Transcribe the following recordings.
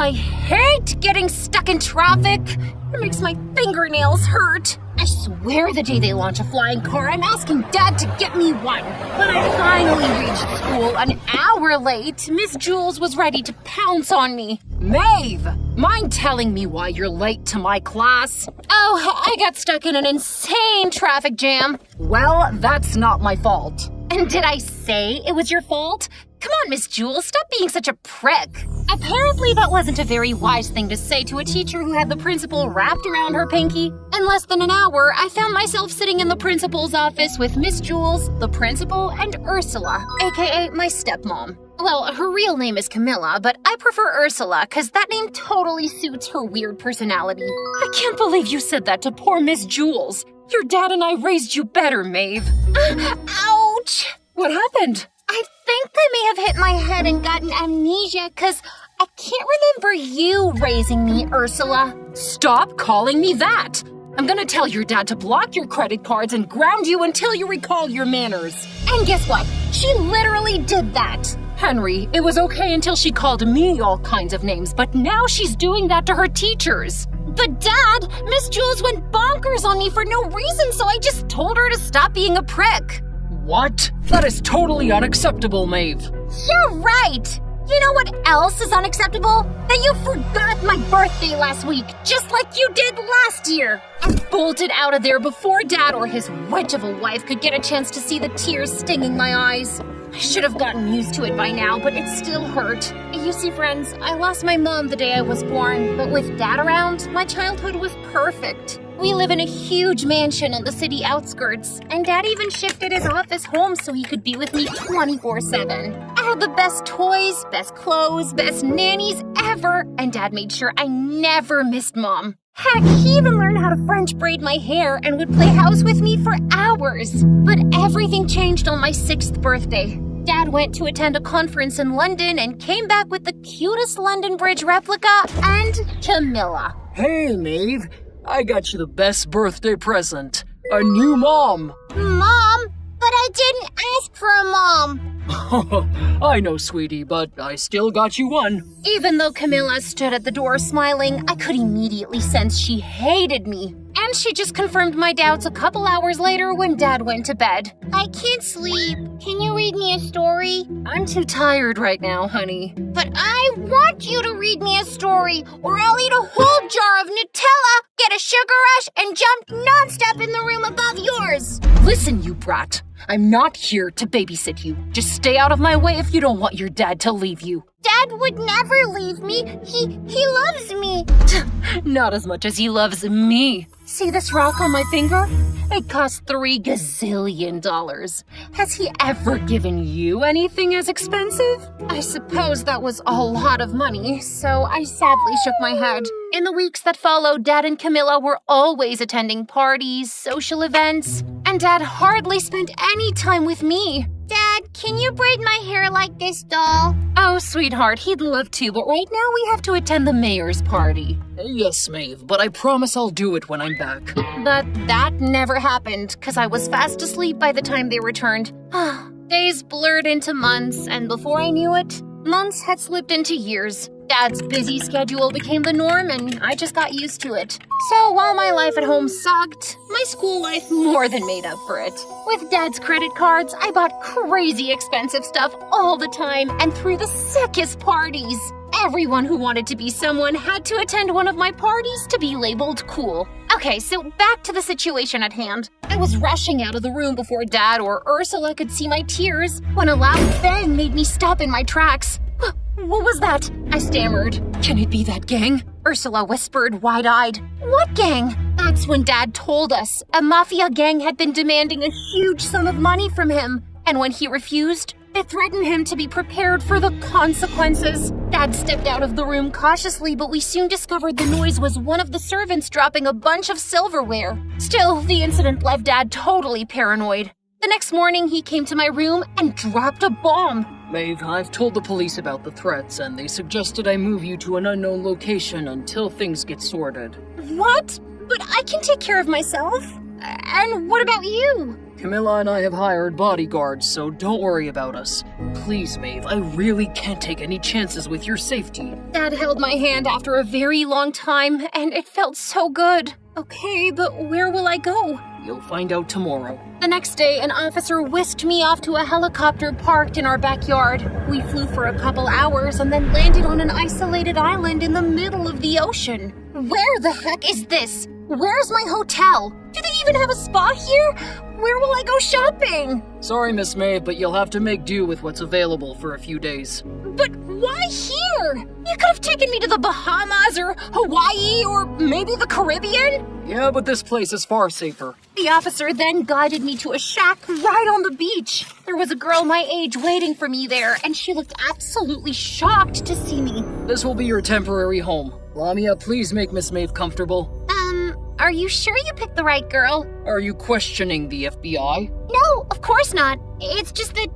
I hate getting stuck in traffic. It makes my fingernails hurt. I swear the day they launch a flying car, I'm asking Dad to get me one. When I finally reached school an hour late, Miss Jules was ready to pounce on me. Maeve, mind telling me why you're late to my class? Oh, I got stuck in an insane traffic jam. Well, that's not my fault. And did I say it was your fault? Come on, Miss Jules, stop being such a prick. Apparently that wasn't a very wise thing to say to a teacher who had the principal wrapped around her pinky. In less than an hour, I found myself sitting in the principal's office with Miss Jules, the principal, and Ursula, aka my stepmom. Well, her real name is Camilla, but I prefer Ursula because that name totally suits her weird personality. I can't believe you said that to poor Miss Jules. Your dad and I raised you better, Maeve. Ouch! What happened? I think I may have hit my head and gotten amnesia because I can't remember you raising me, Ursula. Stop calling me that! I'm gonna tell your dad to block your credit cards and ground you until you recall your manners. And guess what? She literally did that. Henry, it was okay until she called me all kinds of names, but now she's doing that to her teachers. But Dad, Miss Jules went bonkers on me for no reason, so I just told her to stop being a prick. What? That is totally unacceptable, Maeve. You're right. You know what else is unacceptable? That you forgot my birthday last week, just like you did last year. And bolted out of there before Dad or his witch of a wife could get a chance to see the tears stinging my eyes. I should have gotten used to it by now, but it still hurt. You see, friends, I lost my mom the day I was born, but with Dad around, my childhood was perfect. We live in a huge mansion on the city outskirts, and Dad even shifted his office home so he could be with me 24/7. I had the best toys, best clothes, best nannies ever, and Dad made sure I never missed Mom. Heck, he even learned how to French braid my hair and would play house with me for hours. But everything changed on my 6th birthday. Dad went to attend a conference in London and came back with the cutest London Bridge replica and Camilla. Hey, Maeve. I got you the best birthday present. A new mom. Mom? But I didn't ask for a mom. I know, sweetie, but I still got you one. Even though Camilla stood at the door smiling, I could immediately sense she hated me. And she just confirmed my doubts a couple hours later when Dad went to bed. I can't sleep. Can you read me a story? I'm too tired right now, honey. But I want you to read me a story, or I'll eat a whole jar of Nutella, get a sugar rush, and jump nonstop in the room above yours. Listen, you brat. I'm not here to babysit you. Just stay out of my way if you don't want your dad to leave you. Dad would never leave me. He loves me. Not as much as he loves me. See this rock on my finger? It cost $3 gazillion. Has he ever given you anything as expensive? I suppose that was a lot of money, so I sadly shook my head. In the weeks that followed, Dad and Camilla were always attending parties, social events, and Dad hardly spent any time with me. Dad, can you braid my hair like this doll? Oh, sweetheart, he'd love to, but right now we have to attend the mayor's party. Yes, Maeve, but I promise I'll do it when I'm back. But that never happened, because I was fast asleep by the time they returned. Days blurred into months, and before I knew it, months had slipped into years. Dad's busy schedule became the norm, and I just got used to it. So while my life at home sucked, my school life more than made up for it. With Dad's credit cards, I bought crazy expensive stuff all the time and threw the sickest parties. Everyone who wanted to be someone had to attend one of my parties to be labeled cool. Okay, so back to the situation at hand. I was rushing out of the room before Dad or Ursula could see my tears when a loud bang made me stop in my tracks. What was that? I stammered. Can it be that gang? Ursula whispered, wide-eyed. What gang? That's when Dad told us. A mafia gang had been demanding a huge sum of money from him. And when he refused, they threatened him to be prepared for the consequences. Dad stepped out of the room cautiously, but we soon discovered the noise was one of the servants dropping a bunch of silverware. Still, the incident left Dad totally paranoid. The next morning, he came to my room and dropped a bomb. Maeve, I've told the police about the threats, and they suggested I move you to an unknown location until things get sorted. What? But I can take care of myself. And what about you? Camilla and I have hired bodyguards, so don't worry about us. Please, Maeve, I really can't take any chances with your safety. Dad held my hand after a very long time, and it felt so good. Okay, but where will I go? You'll find out tomorrow. The next day, an officer whisked me off to a helicopter parked in our backyard. We flew for a couple hours and then landed on an isolated island in the middle of the ocean. Where the heck is this? Where's my hotel? Do they even have a spa here? Where will I go shopping? Sorry, Miss Maeve, but you'll have to make do with what's available for a few days. But why here? You could have taken me to the Bahamas or Hawaii or maybe the Caribbean. Yeah, but this place is far safer. The officer then guided me to a shack right on the beach. There was a girl my age waiting for me there, and she looked absolutely shocked to see me. This will be your temporary home. Lamia, please make Miss Maeve comfortable. Are you sure you picked the right girl? Are you questioning the FBI? No, of course not. It's just that,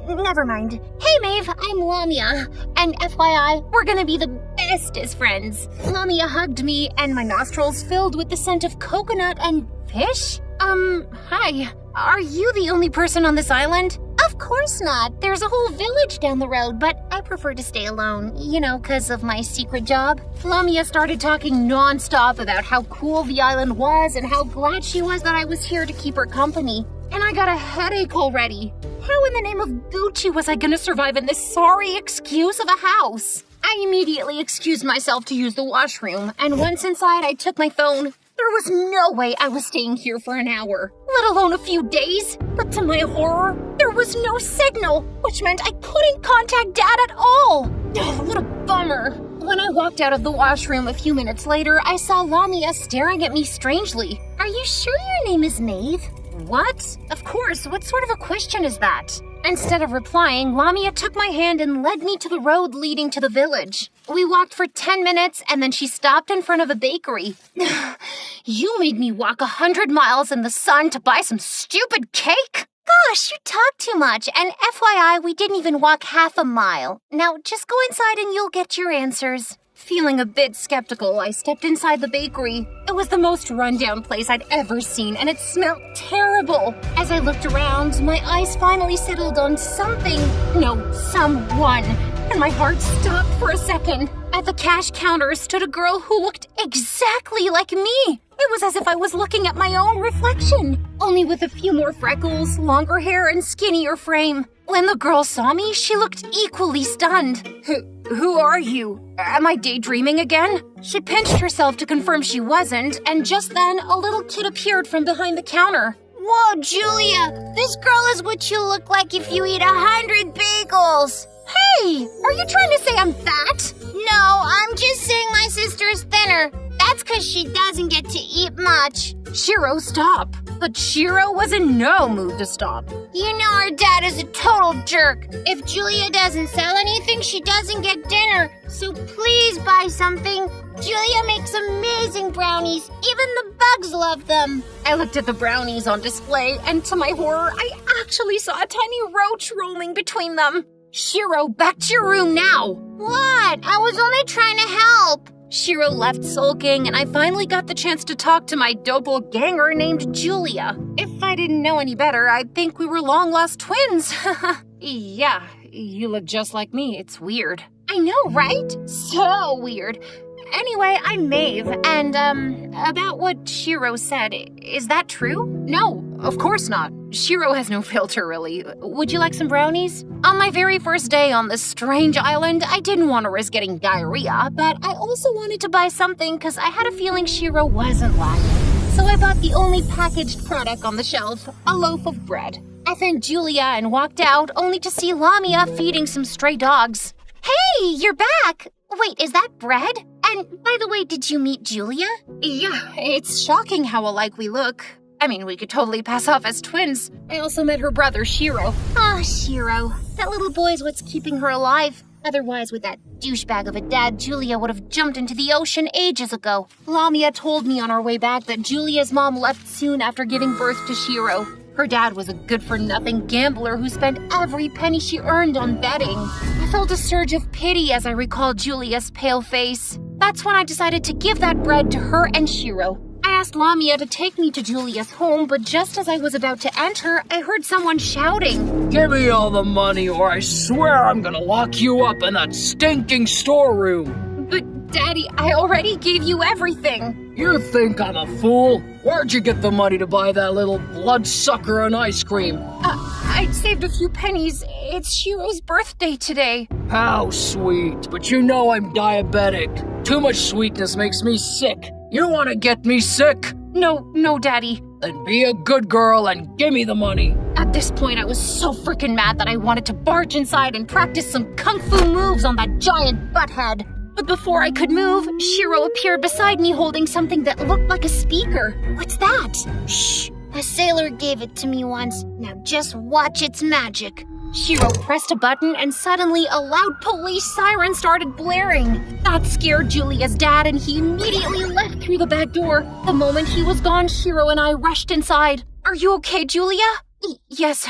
never mind. Hey, Maeve, I'm Lamia. And FYI, we're gonna be the bestest friends. Lamia hugged me, and my nostrils filled with the scent of coconut and fish. Hi. Are you the only person on this island? Of course not. There's a whole village down the road, but I prefer to stay alone, 'cause of my secret job. Lamia started talking nonstop about how cool the island was and how glad she was that I was here to keep her company. And I got a headache already. How in the name of Gucci was I gonna survive in this sorry excuse of a house? I immediately excused myself to use the washroom, and once inside I took my phone. There was no way I was staying here for an hour, let alone a few days. But to my horror, there was no signal, which meant I couldn't contact Dad at all. What a bummer. When I walked out of the washroom a few minutes later, I saw Lamia staring at me strangely. Are you sure your name is Maeve? What? Of course, what sort of a question is that? Instead of replying, Lamia took my hand and led me to the road leading to the village. We walked for 10 minutes and then she stopped in front of a bakery. You made me walk 100 miles in the sun to buy some stupid cake? Gosh, you talk too much. And FYI, we didn't even walk half a mile. Now, just go inside and you'll get your answers. Feeling a bit skeptical, I stepped inside the bakery. It was the most rundown place I'd ever seen, and it smelled terrible. As I looked around, my eyes finally settled on someone, and my heart stopped for a second. At the cash counter stood a girl who looked exactly like me. It was as if I was looking at my own reflection, only with a few more freckles, longer hair, and skinnier frame. When the girl saw me, she looked equally stunned. Who are you? Am I daydreaming again? She pinched herself to confirm she wasn't, and just then, a little kid appeared from behind the counter. Whoa, Julia! This girl is what you look like if you eat 100 bagels! Hey! Are you trying to say I'm fat? No, I'm just saying my sister's thinner. That's because she doesn't get to eat much. Shiro, stop. But Shiro was in no mood to stop. You know our dad is a total jerk. If Julia doesn't sell anything, she doesn't get dinner. So please buy something. Julia makes amazing brownies. Even the bugs love them. I looked at the brownies on display, and to my horror, I actually saw a tiny roach roaming between them. Shiro, back to your room now. What? I was only trying to help. Shiro left sulking, and I finally got the chance to talk to my doppelganger named Julia. If I didn't know any better, I'd think we were long-lost twins. Yeah, you look just like me. It's weird. I know, right? So weird. Anyway, I'm Maeve, and, about what Shiro said, is that true? No, of course not. Shiro has no filter, really. Would you like some brownies? On my very first day on this strange island, I didn't want to risk getting diarrhea, but I also wanted to buy something because I had a feeling Shiro wasn't lacking. So I bought the only packaged product on the shelf, a loaf of bread. I thanked Julia and walked out, only to see Lamia feeding some stray dogs. Hey, you're back! Wait, is that bread? And by the way, did you meet Julia? Yeah, it's shocking how alike we look. I mean, we could totally pass off as twins. I also met her brother, Shiro. Ah, Shiro. That little boy's what's keeping her alive. Otherwise, with that douchebag of a dad, Julia would have jumped into the ocean ages ago. Lamia told me on our way back that Julia's mom left soon after giving birth to Shiro. Her dad was a good-for-nothing gambler who spent every penny she earned on betting. I felt a surge of pity as I recalled Julia's pale face. That's when I decided to give that bread to her and Shiro. I asked Lamia to take me to Julia's home, but just as I was about to enter, I heard someone shouting. Give me all the money or I swear I'm gonna lock you up in that stinking storeroom. But, Daddy, I already gave you everything. You think I'm a fool? Where'd you get the money to buy that little bloodsucker an ice cream? I'd saved a few pennies. It's Shiro's birthday today. How sweet, but you know I'm diabetic. Too much sweetness makes me sick. You want to get me sick? No, Daddy. Then be a good girl and give me the money. At this point, I was so freaking mad that I wanted to barge inside and practice some kung fu moves on that giant butthead. But before I could move, Shiro appeared beside me holding something that looked like a speaker. What's that? Shh! A sailor gave it to me once. Now just watch its magic. Shiro pressed a button and suddenly a loud police siren started blaring. That scared Julia's dad and he immediately left through the back door. The moment he was gone, Shiro and I rushed inside. Are you okay, Julia? Yes.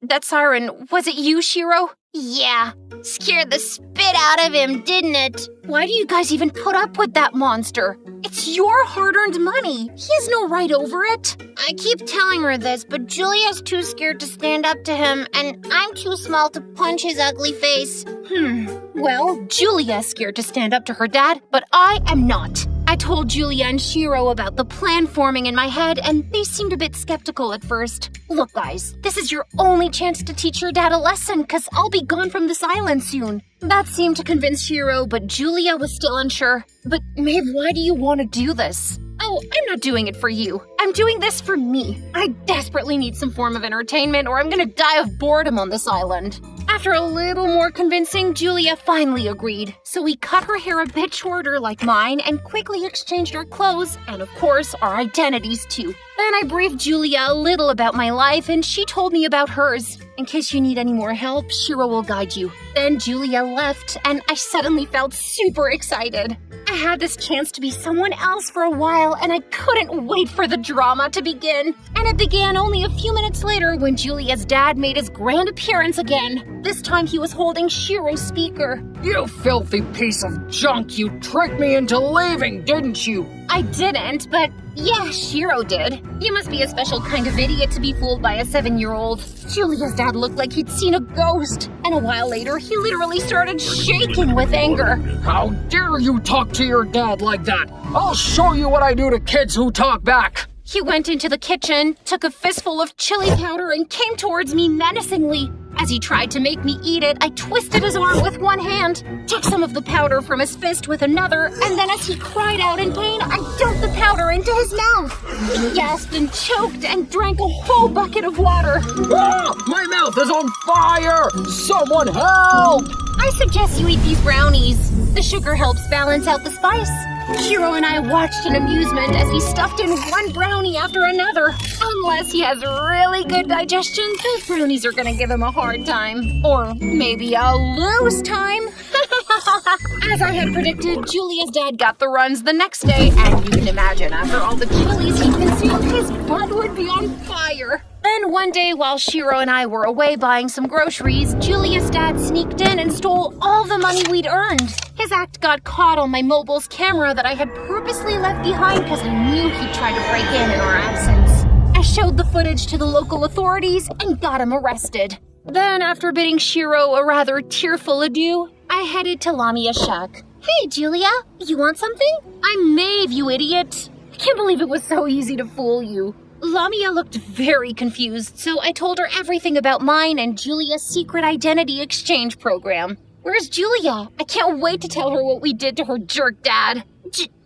That siren, was it you, Shiro? Yeah, scared the spit out of him, didn't it? Why do you guys even put up with that monster? It's your hard-earned money. He has no right over it. I keep telling her this, but Julia's too scared to stand up to him, and I'm too small to punch his ugly face. Well, Julia's scared to stand up to her dad, but I am not. I told Julia and Shiro about the plan forming in my head, and they seemed a bit skeptical at first. Look, guys, this is your only chance to teach your dad a lesson, because I'll be gone from this island soon. That seemed to convince Shiro, but Julia was still unsure. But, Maeve, why do you want to do this? Oh, I'm not doing it for you. I'm doing this for me. I desperately need some form of entertainment, or I'm gonna die of boredom on this island. After a little more convincing, Julia finally agreed. So we cut her hair a bit shorter like mine and quickly exchanged our clothes and, of course, our identities too. Then I briefed Julia a little about my life and she told me about hers. In case you need any more help, Shiro will guide you. Then Julia left and I suddenly felt super excited. I had this chance to be someone else for a while and I couldn't wait for the drama to begin. And it began only a few minutes later when Julia's dad made his grand appearance again. This time he was holding Shiro's speaker. You filthy piece of junk! You tricked me into leaving, didn't you? I didn't, but yeah, Shiro did. You must be a special kind of idiot to be fooled by a 7-year-old. Julia's dad looked like he'd seen a ghost. And a while later, he literally started shaking with anger. How dare you talk to your dad like that? I'll show you what I do to kids who talk back. He went into the kitchen, took a fistful of chili powder, and came towards me menacingly. As he tried to make me eat it, I twisted his arm with one hand, took some of the powder from his fist with another, and then as he cried out in pain, I dumped the powder into his mouth. He gasped and choked and drank a whole bucket of water. Ah, my mouth is on fire! Someone help! I suggest you eat these brownies. The sugar helps balance out the spice. Shiro and I watched in amusement as he stuffed in one brownie after another. Unless he has really good digestion, those brownies are gonna give him a hard time. Or maybe a loose time. As I had predicted, Julia's dad got the runs the next day, and you can imagine, after all the chilies he consumed, his butt would be on fire. Then one day, while Shiro and I were away buying some groceries, Julia's dad sneaked in and stole all the money we'd earned. His act got caught on my mobile's camera that I had purposely left behind because I knew he'd try to break in our absence. I showed the footage to the local authorities and got him arrested. Then, after bidding Shiro a rather tearful adieu, I headed to Lamia's shack. Hey, Julia, you want something? I'm Maeve, you idiot. I can't believe it was so easy to fool you. Lamia looked very confused, so I told her everything about mine and Julia's secret identity exchange program. Where's Julia? I can't wait to tell her what we did to her jerk dad.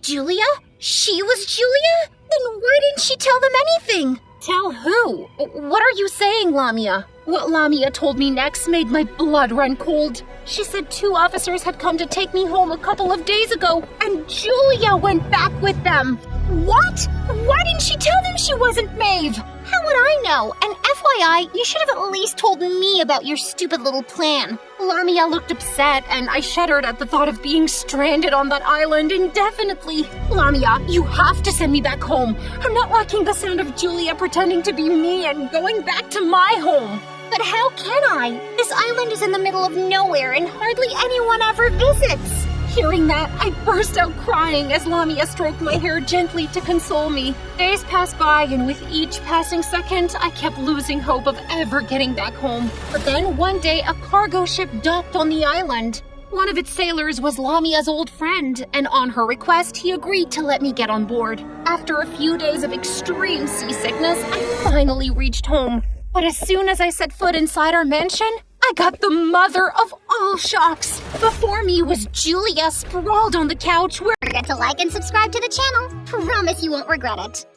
Julia? She was Julia? Then why didn't she tell them anything? Tell who? What are you saying, Lamia? What Lamia told me next made my blood run cold. She said 2 officers had come to take me home a couple of days ago, and Julia went back with them. What? Why didn't she tell them she wasn't Maeve? How would I know? And FYI, you should have at least told me about your stupid little plan. Lamia looked upset, and I shuddered at the thought of being stranded on that island indefinitely. Lamia, you have to send me back home. I'm not liking the sound of Julia pretending to be me and going back to my home. But how can I? This island is in the middle of nowhere and hardly anyone ever visits. Hearing that, I burst out crying as Lamia stroked my hair gently to console me. Days passed by, and with each passing second, I kept losing hope of ever getting back home. But then one day, a cargo ship docked on the island. One of its sailors was Lamia's old friend, and on her request, he agreed to let me get on board. After a few days of extreme seasickness, I finally reached home. But as soon as I set foot inside our mansion, I got the mother of all shocks. Before me was Julia sprawled on the couch. Don't forget to like and subscribe to the channel. Promise you won't regret it.